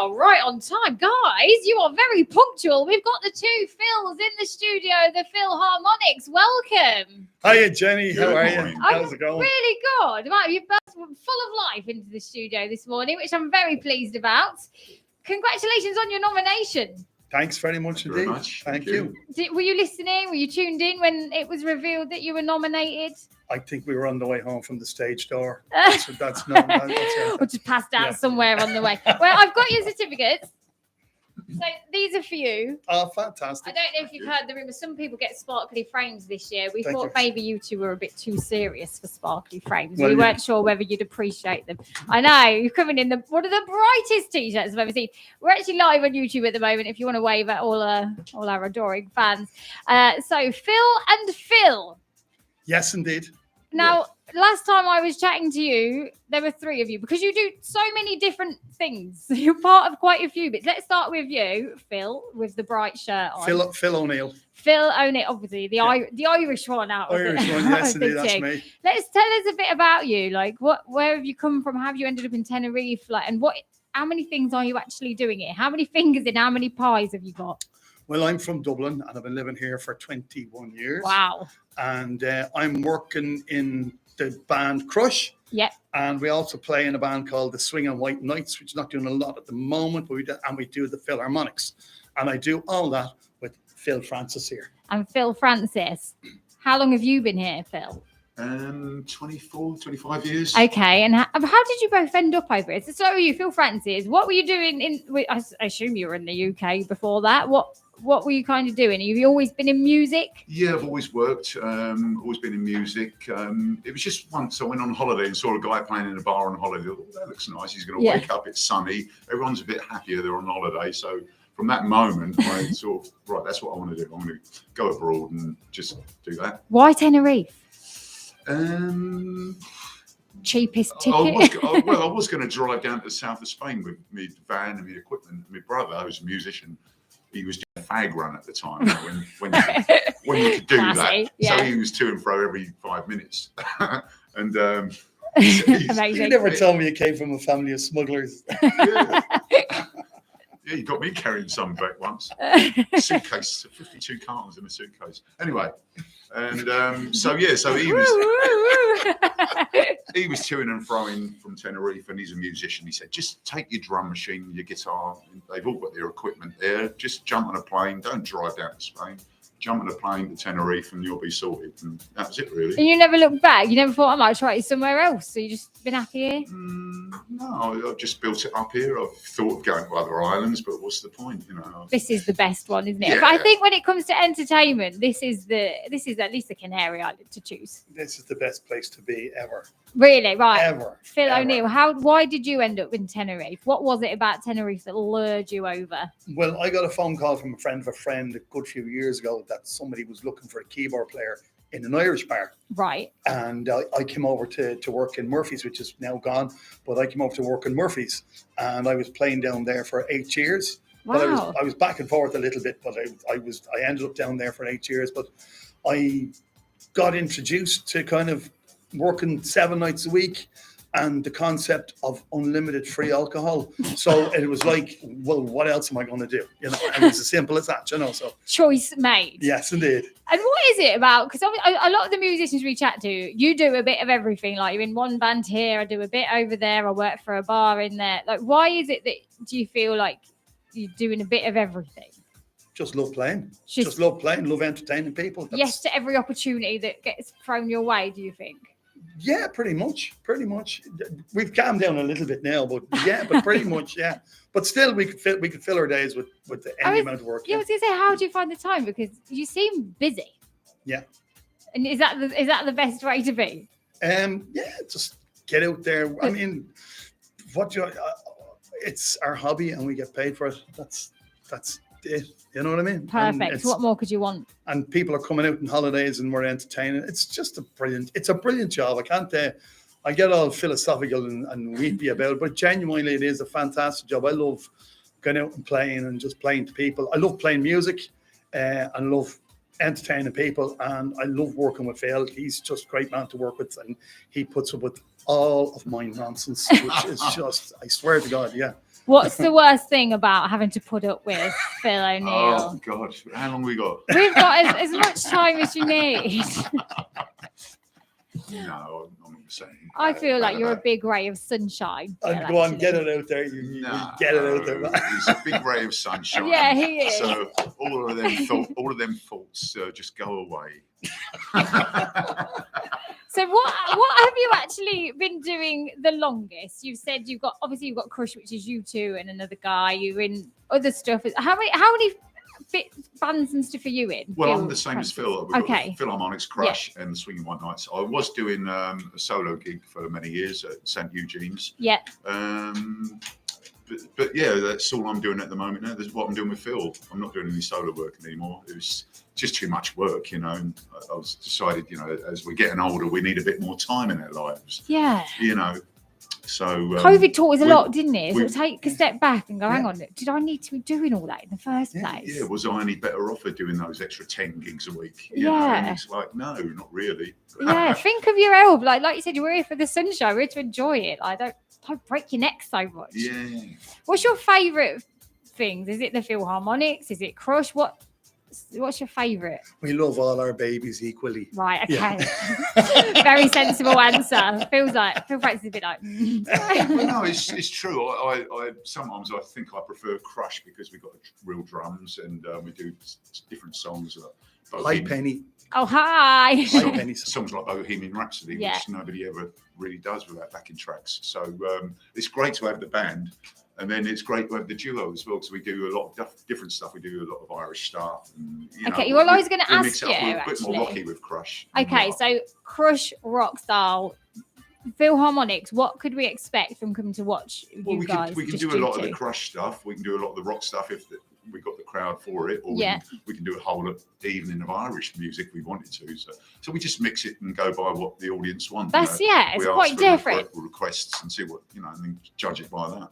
are right on time. Guys, you are very punctual. We've got the two Phils in the studio, the Philharmonics. Welcome. Hiya, Jenny. How are you? I'm How's it going? really good. Right, you've both full of life into the studio this morning, which I'm very pleased about. Congratulations on your nomination. Thanks very much Thank you indeed. very much. Thank Thank you. Were you listening? Were you tuned in when it was revealed that you were nominated? I think we were on the way home from the stage door. Or That's no. That's just passed out Yeah. somewhere on the way. Well, I've got your certificates. So these are for you. Oh, I fantastic. don't know if you've heard the rumour. Some people get sparkly frames this year. We Thank thought you. maybe you two were a bit too serious for sparkly frames. Well, We yeah. weren't sure whether you'd appreciate them. I know you're coming in one of the brightest t-shirts I've ever seen. We're actually live on YouTube at the moment. If you want to wave at all our adoring fans. So Phil and Phil. Yes, indeed. Now, last time I was chatting to you, there were three of you because you do so many different things. You're part of quite a few bits. Let's start with you, Phil, with the bright shirt on. Phil O'Neill. Phil O'Neill, obviously, the Irish one out of Irish the, one. Yes, of the indeed. That's thing. me. Let's tell us a bit about you. Like, where have you come from? How have you ended up in Tenerife? Like, and how many things are you actually doing here? How many fingers in how many pies have you got? Well, I'm from Dublin and I've been living here for 21 years. Wow. And I'm working in the band Crush. Yep. And we also play in a band called the Swing and White Knights, which is not doing a lot at the moment, but we do the Philharmonics. And I do all that with Phil Francis here. And Phil Francis. How long have you been here, Phil? 24, 25 years. Okay, and how did you both end up over it? So are you, Phil Francis? What were you doing I assume you were in the UK before that. What were you kind of doing? Have you always been in music? Yeah, I've always worked, always been in music. It was just once I went on holiday and saw a guy playing in a bar on holiday. I thought, that looks nice. He's going to wake up, it's sunny. Everyone's a bit happier, they're on holiday. So from that moment, I sort of, right, that's what I want to do. I'm going to go abroad and just do that. Why Tenerife? Cheapest ticket. I was going to drive down to the south of Spain with my van and my equipment. My brother, who's a musician, he was doing a fag run at the time when you could do Classy, that. yeah. So he was to and fro every 5 minutes. And Amazing. You never told me you came from a family of smugglers. yeah. Yeah, you got me carrying some back once. Suitcase, 52 cartons in a suitcase. Anyway, and so he was to and froing from Tenerife, and he's a musician. He said, just take your drum machine, your guitar. They've all got their equipment there. Just jump on a plane. Don't drive down to Spain. Jump on a plane to Tenerife and you'll be sorted. And that was it, really. And you never looked back? You never thought, I might try it somewhere else? So you just been happy here? No, I've just built it up here. I've thought of going to other islands, but what's the point, you know? This is the best one, isn't it? Yeah. But I think when it comes to entertainment, this is at least the Canary Island to choose. This is the best place to be ever. Really, right? Ever. Phil ever. O'Neill, why did you end up in Tenerife? What was it about Tenerife that lured you over? Well, I got a phone call from a friend of a friend a good few years ago that somebody was looking for a keyboard player in an Irish bar. Right. And I came over to work in Murphy's, which is now gone, but I came over to work in Murphy's and I was playing down there for 8 years. Wow. But I was back and forth a little bit, but I ended up down there for 8 years. But I got introduced to kind of working 7 nights a week and the concept of unlimited free alcohol. So it was like, well, what else am I going to do? You know, and it's as simple as that, you know. So choice made. Yes, indeed. And what is it about? Because a lot of the musicians we chat to, you do a bit of everything. Like you're in one band here, I do a bit over there, I work for a bar in there. Like, why is it that do you feel like you're doing a bit of everything? Just love playing. Just love playing, love entertaining people. Yes to every opportunity that gets thrown your way, do you think? Yeah, pretty much. We've calmed down a little bit now, but pretty much, yeah. But still, we could fill our days with any amount of work. Yeah, I was gonna say, how do you find the time? Because you seem busy. Yeah. And is that the best way to be? Yeah, just get out there. I mean, it's our hobby, and we get paid for it. That's it. You know what I mean? Perfect. What more could you want? And people are coming out on holidays, and we're entertaining. It's just a brilliant job. I get all philosophical and weepy about it, but genuinely, it is a fantastic job. I love going out and playing and just playing to people. I love playing music. I love entertaining people, and I love working with Phil. He's just a great man to work with, and he puts up with all of my nonsense, which is just, I swear to God, yeah. What's the worst thing about having to put up with Phil O'Neill? Oh God, how long we got? We've got as much time as you need. No, I'm not saying. I feel like you're a big ray of sunshine. And Phil, go on, actually. get it out there. You No, get it out there. Man. He's a big ray of sunshine. Yeah, he is. So all of them faults just go away. So what have you actually been doing the longest? You've said you've got Crush, which is you two and another guy. You're in other stuff. How many bands and stuff are you in? Well, Phil I'm the same as Phil. We've got the Philharmonics, Crush, and the Swinging White Nights. I was doing a solo gig for many years at St Eugene's. Yeah. But yeah, that's all I'm doing at the moment now. That's what I'm doing with Phil. I'm not doing any solo work anymore. It was just too much work, you know. And I was decided, you know, as we're getting older, we need a bit more time in our lives. Yeah. You know. So COVID taught us a lot, didn't it? So take a step back and go, hang on, did I need to be doing all that in the first place? Yeah, was I any better off for doing those extra 10 gigs a week? You Yeah. know? And it's like, no, not really. Yeah, think of your health. Like you said, we're here for the sunshine. We're here to enjoy it. Like, don't break your neck so much. Yeah. What's your favourite things? Is it the Philharmonics? Is it Crush? What's your favourite? We love all our babies equally. Right, okay. Yeah. Very sensible answer. Phil Frank's a bit like. Well, no, it's true. I sometimes I think I prefer Crush because we've got real drums and we do different songs. Hi, Penny. Oh, hi. Songs like Bohemian Rhapsody, which nobody ever really does without backing tracks. So it's great to have the band. And then it's great to have the duo as well, because we do a lot of different stuff. We do a lot of Irish stuff. And, okay, well, I was going to ask you, a bit actually. more rocky with Crush. Okay, so Crush, rock style, Philharmonics, what could we expect from coming to watch you guys? We can do a lot of the Crush stuff. We can do a lot of the rock stuff if we got the crowd for it. Or we can do a whole evening of Irish music if we wanted to. So we just mix it and go by what the audience wants. That's, it's quite different. Requests and see what, and then judge it by that.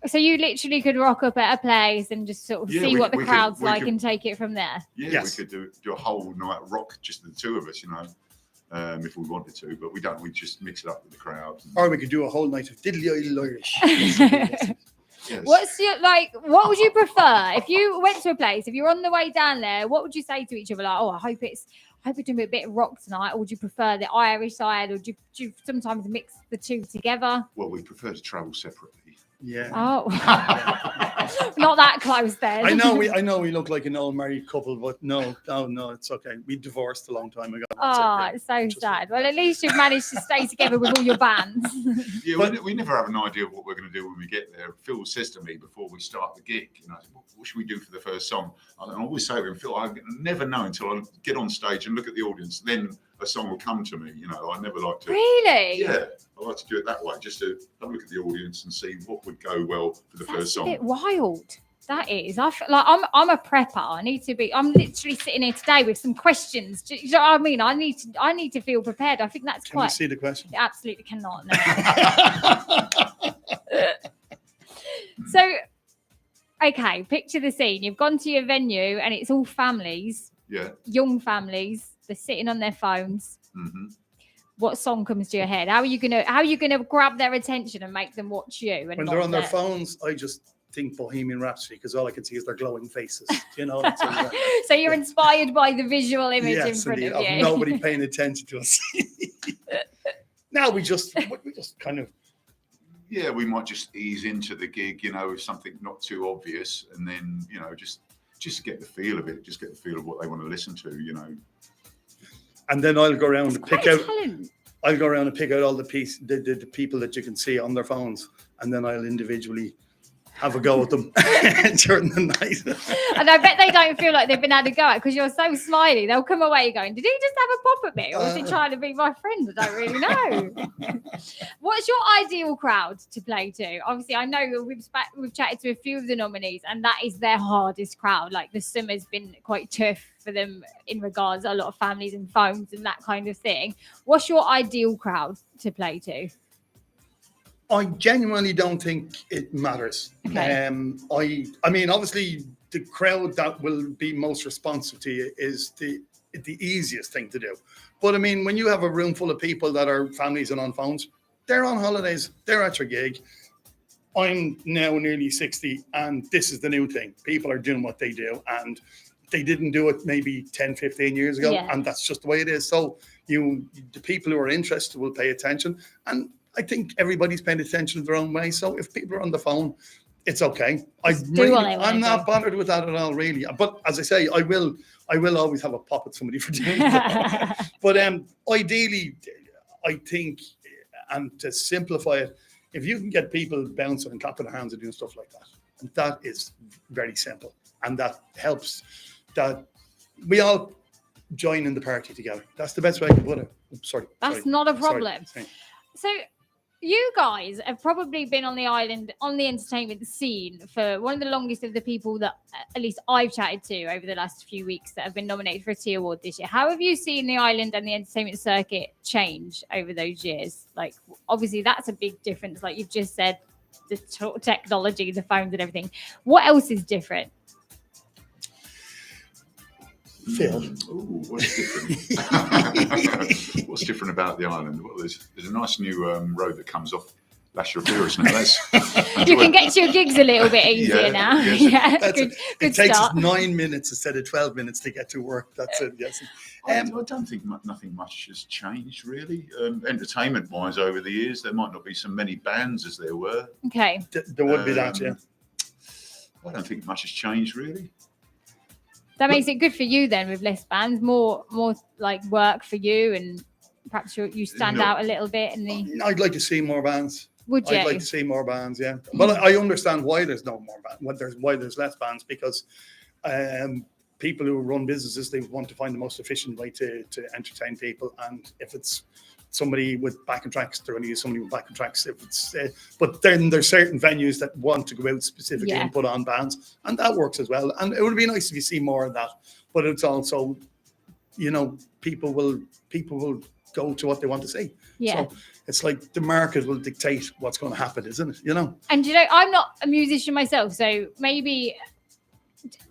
So you literally could rock up at a place and just sort of see what the crowd's like and take it from there. Yeah, yes. We could do a whole night rock, just the two of us, if we wanted to. But we don't. We just mix it up with the crowd. Or we could do a whole night of diddly Irish. Yes. What would you prefer if you went to a place? If you're on the way down there, what would you say to each other? Like, I hope we're doing a bit of rock tonight. Or would you prefer the Irish side, or do you sometimes mix the two together? Well, we prefer to travel separately. Yeah. Oh, not that close then. I know we look like an old married couple, but no, it's okay. We divorced a long time ago. It's so sad. Well, at least you've managed to stay together with all your bands. Yeah, we never have an idea of what we're going to do when we get there. Phil says to me before we start the gig, what should we do for the first song? And I always say to him, Phil, I never know until I get on stage and look at the audience. Then a song will come to me. I never like to. Really? Yeah, I like to do it that way, just to have a look at the audience and see what would go well for the first song. A bit wild. That is. I feel like I'm a prepper. I'm literally sitting here today with some questions. Do you know what I mean? I need to feel prepared. I think that's Can we see the question? Absolutely cannot. No. So, okay, picture the scene. You've gone to your venue and it's all families. Yeah. Young families. They're sitting on their phones. Mm-hmm. What song comes to your head? How are you gonna grab their attention and make them watch you? When they're on their phones, I just think Bohemian Rhapsody because all I can see is their glowing faces. So you're inspired by the visual image in front of you. Nobody paying attention to us. Now we just kind of. Yeah, we might just ease into the gig, with something not too obvious, and then just get the feel of it, just get the feel of what they want to listen to, And then I'll go around and pick out. I'll go around and pick out all the people that you can see on their phones, and then I'll individually have a go at them during the night. And I bet they don't feel like they've been had a go at because you're so smiley. They'll come away going, "Did he just have a pop at me, or was he trying to be my friend?" I don't really know. What's your ideal crowd to play to? Obviously, I know we've chatted to a few of the nominees, and that is their hardest crowd. Like the summer's been quite tough for them in regards to a lot of families and phones and that kind of thing. What's your ideal crowd to play to? I genuinely don't think it matters. Okay. I mean, obviously, the crowd that will be most responsive to you is the easiest thing to do. But I mean, when you have a room full of people that are families and on phones, they're on holidays, they're at your gig. I'm now nearly 60 and this is the new thing. People are doing what they do and they didn't do it maybe 10, 15 years ago. Yeah. And that's just the way it is. So the people who are interested will pay attention. And I think everybody's paying attention their own way. So if people are on the phone, it's okay. I'm not bothered with that at all, really. But as I say, I will always have a pop at somebody for doing that. But ideally, I think, and to simplify it, if you can get people bouncing and clapping their hands and doing stuff like that, that is very simple. And that helps that we all join in the party together. That's the best way I can put it. That's not a problem. So you guys have probably been on the island, on the entertainment scene for one of the longest of the people that at least I've chatted to over the last few weeks that have been nominated for a T Award this year. How have you seen the island and the entertainment circuit change over those years? Like, obviously that's a big difference. Like you've just said, the technology, the phones and everything. What else is different? Phil. Ooh, what's different? What's different about the island? Well, there's a nice new road that comes off Lasher Purist now. You can get to your gigs a little bit easier now. Yes. Yeah, good it takes start. us 9 minutes instead of 12 minutes to get to work. That's it. Yes. I don't think nothing much has changed really. Entertainment-wise, over the years, there might not be so many bands as there were. Okay. There would be that, yeah. I don't think much has changed really. That makes it good for you then, with less bands, more like work for you, and perhaps you stand out a little bit. I'd like to see more bands. Would you? I'd like to see more bands, yeah. But I understand why there's no more bands. Why there's less bands, because people who run businesses, they want to find the most efficient way to entertain people. And if it's somebody with backing tracks, they're going to use somebody with backing tracks. If it's, but then there's certain venues that want to go out specifically and put on bands, and that works as well. And it would be nice if you see more of that. But it's also, people will go to what they want to see. Yeah. So it's like the market will dictate what's going to happen, isn't it? And I'm not a musician myself, so maybe.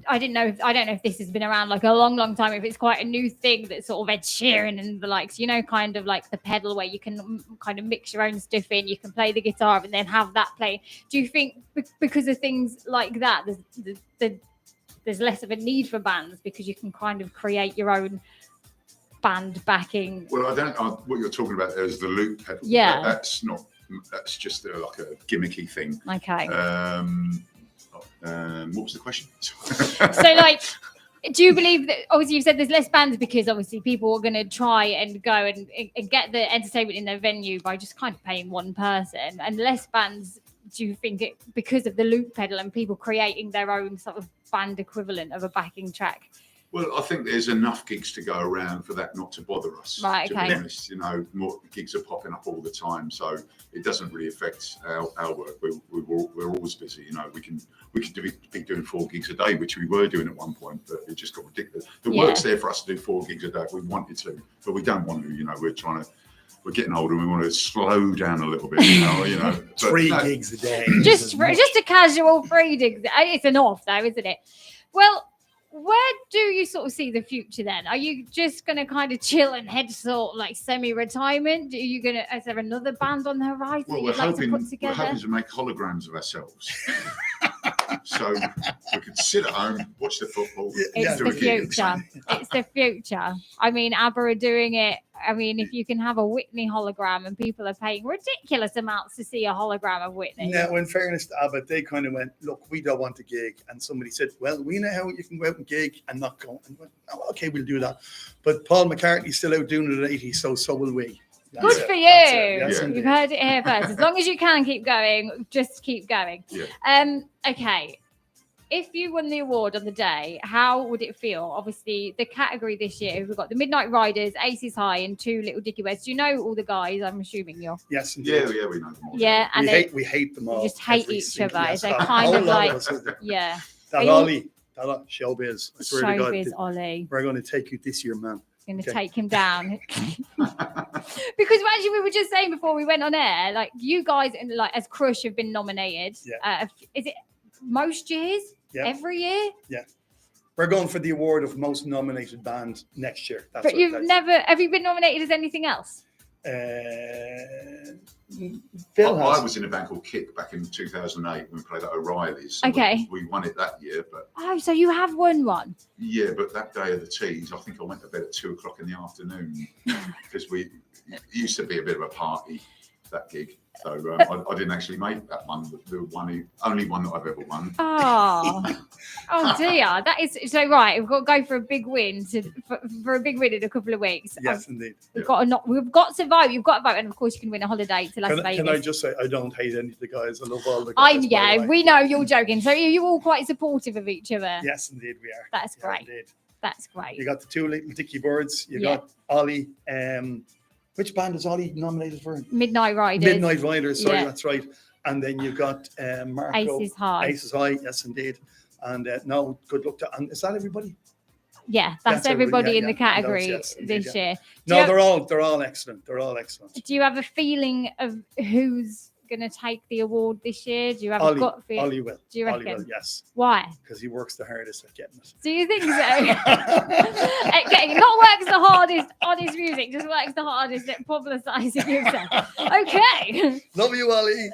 I don't know if this has been around like a long time, if it's quite a new thing that sort of Ed Sheeran and the likes, kind of like the pedal where you can kind of mix your own stuff in, you can play the guitar and then have that play. Do you think because of things like that, there's less of a need for bands because you can kind of create your own band backing? Well, what you're talking about is the loop pedal. Yeah. That's just like a gimmicky thing. Okay. What was the question? So, do you believe that, obviously, you've said there's less bands because obviously people are going to try and go and get the entertainment in their venue by just kind of paying one person, and less bands, do you think because of the loop pedal and people creating their own sort of band equivalent of a backing track? Well, I think there's enough gigs to go around for that not to bother us. Right, to be honest, more gigs are popping up all the time, so it doesn't really affect our work. We're always busy. We could be doing 4 gigs a day, which we were doing at one point, but it just got ridiculous. The work's there for us to do 4 gigs a day if we wanted to, but we don't want to. We're getting older and we want to slow down a little bit. 3 gigs a day. Just a casual 3 gigs. It's enough, though, isn't it? Well. Where do you sort of see the future then? Are you just going to kind of chill and head sort of like semi-retirement? Is there another band on the horizon well, you'd like to put together? We're hoping to make holograms of ourselves. So we could sit at home, watch the football. It's the future. It's the future. I mean, ABBA are doing it. I mean, if you can have a Whitney hologram and people are paying ridiculous amounts to see a hologram of Whitney. Now, in fairness to ABBA, they kind of went, look, we don't want a gig. And somebody said, well, we know how you can go out and gig and not go. And went, oh, okay, we'll do that. But Paul McCartney's still out doing it at 80, so will we. Good for you. Yes, you've heard it here first. As long as you can keep going, just keep going. Yeah. Okay. If you won the award on the day, how would it feel? Obviously, the category this year, we've got the Midnight Riders, Aces High, and 2 Little Dicky West. Do you know all the guys? I'm assuming you're. Yes, indeed. Yeah, we know them all. Yeah, and we hate them all. We just hate each other. Yes, They're kind of like, yeah. That Ollie, that showbiz. I swear to God, showbiz Ollie. We're going to take you this year, man. Going to take him down. Because actually, we were just saying before we went on air, like you guys, as Crush, have been nominated. Yeah. Is it most years? Yeah. Every year? Yeah. We're going for the award of most nominated band next year. Have you been nominated as anything else? Phil I has. was in a band called Kick back in 2008 when we played at O'Reilly's. So Okay. we won it that year, but Oh, so you have won one. yeah, but that day of the teas, I think I went to bed at 2:00 in the afternoon because it used to be a bit of a party, that gig. So I didn't actually make that one, only one that I've ever won. Oh, oh dear. That is so right. We've got to go for a big win for a big win in a couple of weeks. Yes, indeed. We've got to vote. You've got to vote, and of course you can win a holiday to Las Vegas. Can I just say I don't hate any of the guys. I love all the guys. Yeah, we know you're joking. So you're all quite supportive of each other. Yes, indeed we are. That's Yeah, great. indeed. That's great. You got the two little dicky birds. You got Ollie. Which band is Ollie nominated for? Midnight Riders. Midnight Riders. Sorry, Yeah. that's right. And then you got Marco. Aces High. Aces High. Yes, indeed. And no, good luck to. And is that everybody? Yeah, that's everybody in the category Yes, indeed, this year. No, they're all excellent. They're all excellent. Do you have a feeling of who's going to take the award this year? Do you have Ollie, a gut feeling? Ollie will. Do you Ollie reckon? will, yes. Why? Because he works the hardest at getting it. Do you think so? Not works the hardest on his music, just works the hardest at publicising yourself. Okay. Love you, Ollie.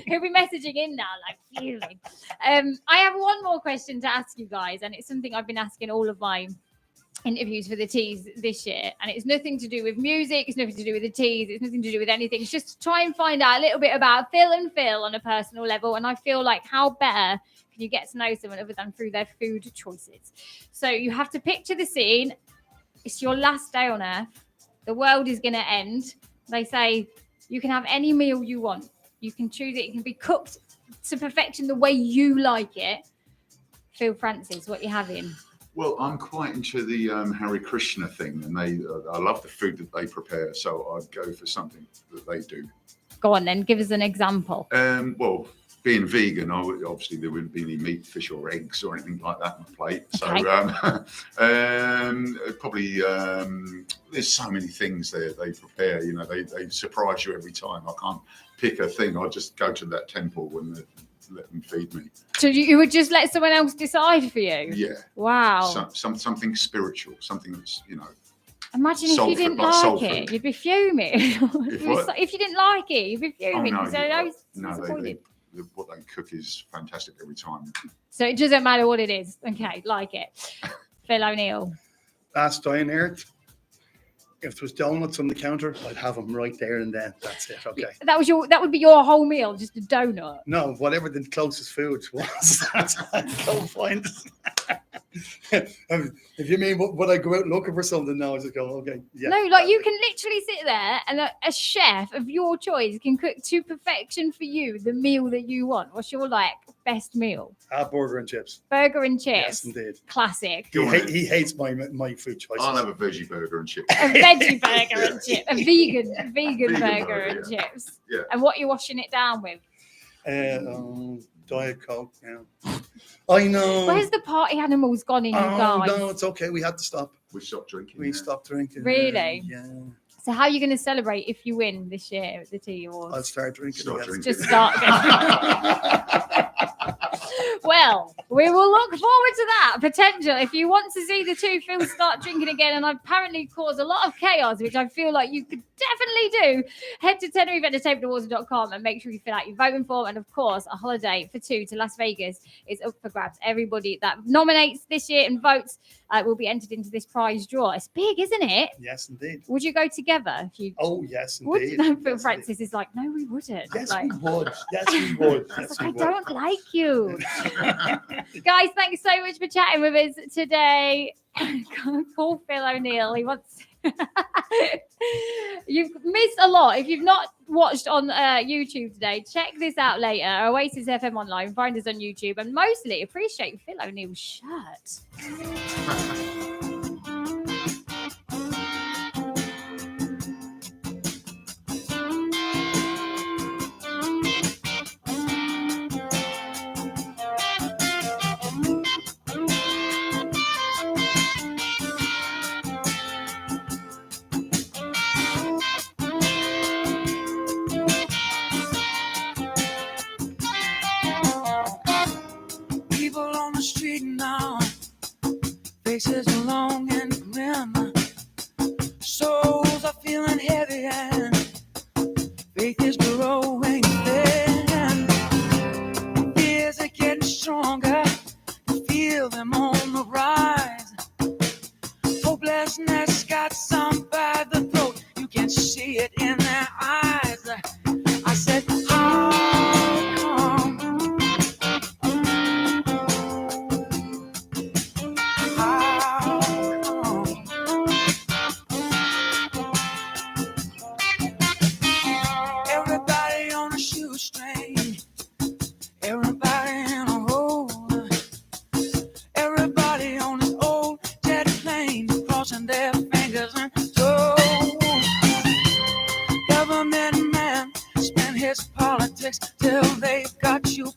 He'll be messaging in now, like feeling. I have one more question to ask you guys, and it's something I've been asking all of my interviews for the teas this year, and it's nothing to do with music, it's nothing to do with the teas, it's nothing to do with anything. It's just to try and find out a little bit about Phil and Phil on a personal level, and I feel like how better can you get to know someone other than through their food choices. So you have to picture the scene. It's your last day on earth, the world is going to end. They say you can have any meal you want, you can choose it, it can be cooked to perfection the way you like it. Phil Francis, what you having? Well, I'm quite into the Hare Krishna thing, and I love the food that they prepare, so I'd go for something that they do. Go on then, give us an example. Well, being vegan, obviously there wouldn't be any meat, fish, or eggs or anything like that on the plate. So probably there's so many things they prepare. You know, they surprise you every time. I can't pick a thing. I just go to that temple and let them feed me. So you would just let someone else decide for you? Yeah. Wow. Something spiritual, something that's, you know. Imagine if you didn't like it, you'd be fuming. If you didn't like it, you'd be fuming. Oh, disappointed. What they cook is fantastic every time. So it doesn't matter what it is. Okay, like it. Phil O'Neill. Last day on earth. If there was donuts on the counter, I'd have them right there and then. That's it. Okay. That would be your whole meal, just a donut. No, whatever the closest food was, that's what I'd go find. If you mean would I go out looking for something now, I just go, okay, yeah. No, like you can literally sit there and a chef of your choice can cook to perfection for you the meal that you want. What's your best meal? Burger and chips. Burger and chips. Yes, indeed. Classic. He hates my food choices. I'll have a veggie burger and chips. A veggie burger and chips. A vegan burger and chips. Yeah. And what are you washing it down with? Diet Coke. Yeah. I know. Where's the party animals gone in, you guys? No, it's okay. We had to stop. We stopped drinking. We stopped drinking. Really? Yeah. So how are you going to celebrate if you win this year at the Tea Awards? I'll start drinking. Just start. Well, we will look forward to that potential. If you want to see the two Phils start drinking again, and apparently cause a lot of chaos, which I feel like you could definitely do, head to TenerifeEntertainmentAwards.com and make sure you fill out your voting form. And of course, a holiday for two to Las Vegas is up for grabs. Everybody that nominates this year and votes will be entered into this prize draw. It's big, isn't it? Yes, indeed. Would you go together? If you Oh, yes, indeed. No, Phil Francis is like, no, we wouldn't. Yes, we would. Yes, we would. Yes, we I would. don't like you. Guys, thanks so much for chatting with us today. Call Phil O'Neill. He wants. You've missed a lot. If you've not watched on YouTube today, check this out later. Oasis FM online. Find us on YouTube, and mostly appreciate Phil O'Neill's shirt. Faces are long and grim, souls are feeling heavy hunger, you feel them on the rise. Hopelessness got some by the throat, you can see it in their eyes. I said, how come? How come? Everybody on a shoestring, everybody in a hole, everybody on an old jet plane, crossing their fingers and toes. Government man spent his politics till they got you